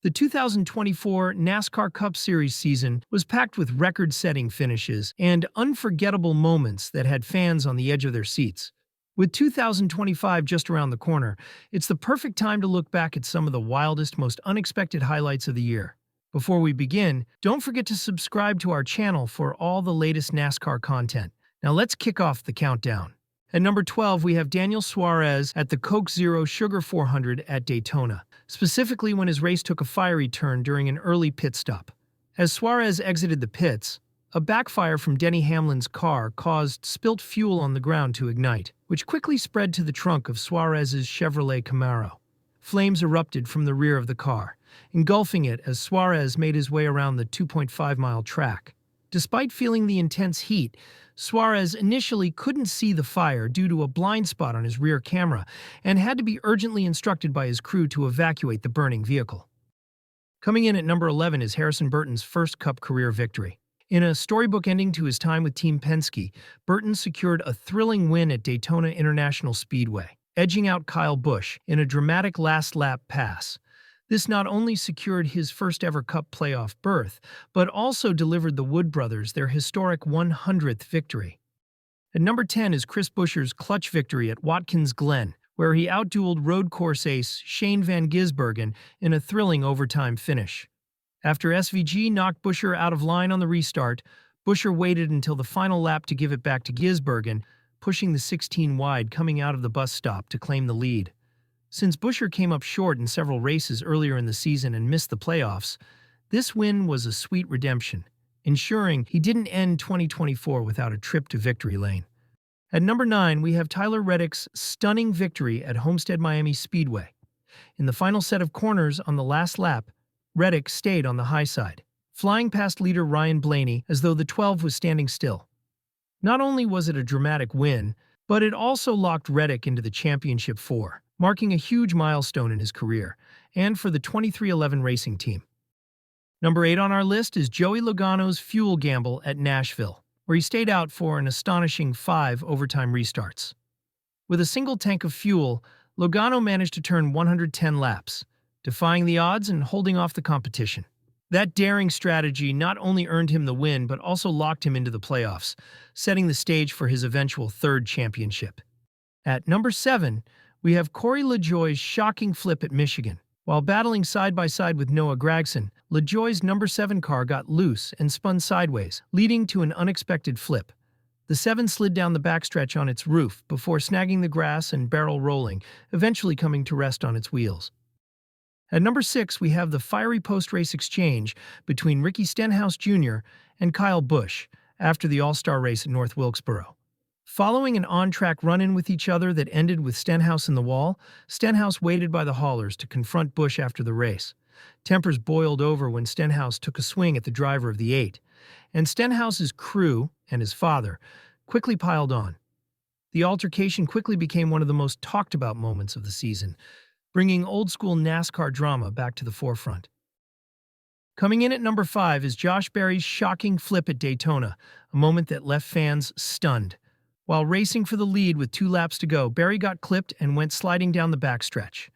The 2024 NASCAR Cup Series season was packed with record-setting finishes and unforgettable moments that had fans on the edge of their seats. With 2025 just around the corner, it's the perfect time to look back at some of the wildest, most unexpected highlights of the year. Before we begin, don't forget to subscribe to our channel for all the latest NASCAR content. Now let's kick off the countdown. At number 12, we have Daniel Suarez at the Coke Zero Sugar 400 at Daytona, specifically when his race took a fiery turn during an early pit stop. As Suarez exited the pits, a backfire from Denny Hamlin's car caused spilt fuel on the ground to ignite, which quickly spread to the trunk of Suarez's Chevrolet Camaro. Flames erupted from the rear of the car, engulfing it as Suarez made his way around the 2.5-mile track. Despite feeling the intense heat, Suarez initially couldn't see the fire due to a blind spot on his rear camera and had to be urgently instructed by his crew to evacuate the burning vehicle. Coming in at number 11 is Harrison Burton's first Cup career victory. In a storybook ending to his time with Team Penske, Burton secured a thrilling win at Daytona International Speedway, edging out Kyle Busch in a dramatic last-lap pass. This not only secured his first-ever Cup playoff berth, but also delivered the Wood brothers their historic 100th victory. At number 10 is Chris Buescher's clutch victory at Watkins Glen, where he outdueled road course ace Shane Van Gisbergen in a thrilling overtime finish. After SVG knocked Buescher out of line on the restart, Buescher waited until the final lap to give it back to Gisbergen, pushing the 16 wide coming out of the bus stop to claim the lead. Since Buescher came up short in several races earlier in the season and missed the playoffs, this win was a sweet redemption, ensuring he didn't end 2024 without a trip to victory lane. At number 9, we have Tyler Reddick's stunning victory at Homestead Miami Speedway. In the final set of corners on the last lap, Reddick stayed on the high side, flying past leader Ryan Blaney as though the 12 was standing still. Not only was it a dramatic win, but it also locked Reddick into the championship four, marking a huge milestone in his career, and for the 2311 racing team. Number 8 on our list is Joey Logano's fuel gamble at Nashville, where he stayed out for an astonishing 5 overtime restarts. With a single tank of fuel, Logano managed to turn 110 laps, defying the odds and holding off the competition. That daring strategy not only earned him the win but also locked him into the playoffs, setting the stage for his eventual third championship. At number 7, we have Corey LaJoie's shocking flip at Michigan. While battling side-by-side with Noah Gragson, LaJoie's number 7 car got loose and spun sideways, leading to an unexpected flip. The 7 slid down the backstretch on its roof before snagging the grass and barrel rolling, eventually coming to rest on its wheels. At number 6, we have the fiery post-race exchange between Ricky Stenhouse Jr. and Kyle Busch after the All-Star race at North Wilkesboro. Following an on-track run-in with each other that ended with Stenhouse in the wall, Stenhouse waited by the haulers to confront Busch after the race. Tempers boiled over when Stenhouse took a swing at the driver of the 8, and Stenhouse's crew and his father quickly piled on. The altercation quickly became one of the most talked-about moments of the season, bringing old-school NASCAR drama back to the forefront. Coming in at number 5 is Josh Berry's shocking flip at Daytona, a moment that left fans stunned. While racing for the lead with 2 laps to go, Berry got clipped and went sliding down the backstretch.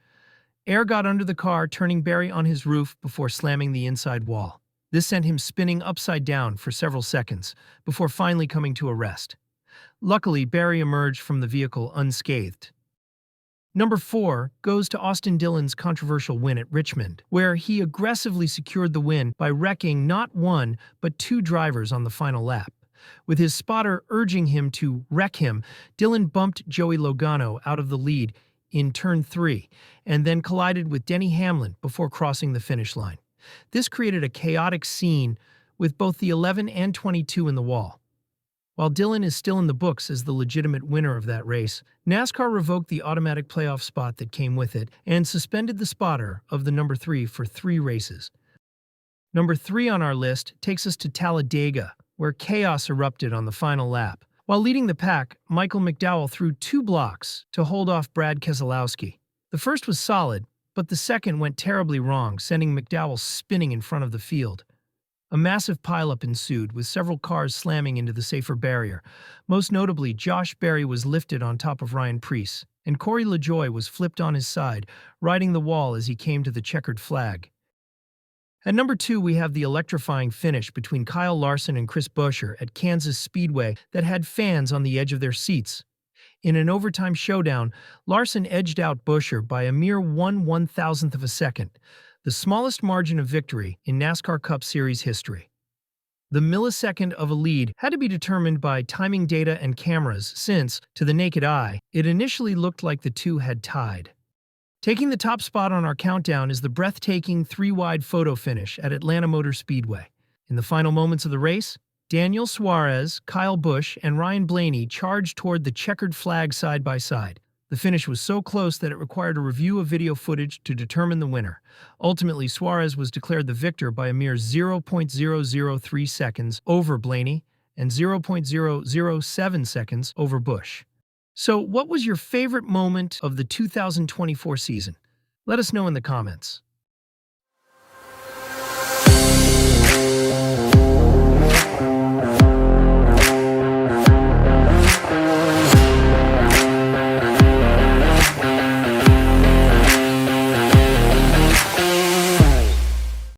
Air got under the car, turning Berry on his roof before slamming the inside wall. This sent him spinning upside down for several seconds, before finally coming to a rest. Luckily, Berry emerged from the vehicle unscathed. Number 4 goes to Austin Dillon's controversial win at Richmond, where he aggressively secured the win by wrecking not 1 but 2 drivers on the final lap. With his spotter urging him to wreck him, Dillon bumped Joey Logano out of the lead in turn 3 and then collided with Denny Hamlin before crossing the finish line. This created a chaotic scene with both the 11 and 22 in the wall. While Dillon is still in the books as the legitimate winner of that race, NASCAR revoked the automatic playoff spot that came with it and suspended the spotter of the number 3 for 3 races. Number 3 on our list takes us to Talladega, where chaos erupted on the final lap. While leading the pack, Michael McDowell threw 2 blocks to hold off Brad Keselowski. The first was solid, but the second went terribly wrong, sending McDowell spinning in front of the field. A massive pileup ensued, with several cars slamming into the safer barrier. Most notably, Josh Berry was lifted on top of Ryan Preece, and Corey LaJoie was flipped on his side, riding the wall as he came to the checkered flag. At number 2, we have the electrifying finish between Kyle Larson and Chris Buescher at Kansas Speedway that had fans on the edge of their seats. In an overtime showdown, Larson edged out Buescher by a mere 1/1000th of a second, the smallest margin of victory in NASCAR Cup Series history. The millisecond of a lead had to be determined by timing data and cameras since, to the naked eye, it initially looked like the two had tied. Taking the top spot on our countdown is the breathtaking three-wide photo finish at Atlanta Motor Speedway. In the final moments of the race, Daniel Suarez, Kyle Busch, and Ryan Blaney charged toward the checkered flag side by side. The finish was so close that it required a review of video footage to determine the winner. Ultimately, Suarez was declared the victor by a mere 0.003 seconds over Blaney and 0.007 seconds over Busch. So, what was your favorite moment of the 2024 season? Let us know in the comments.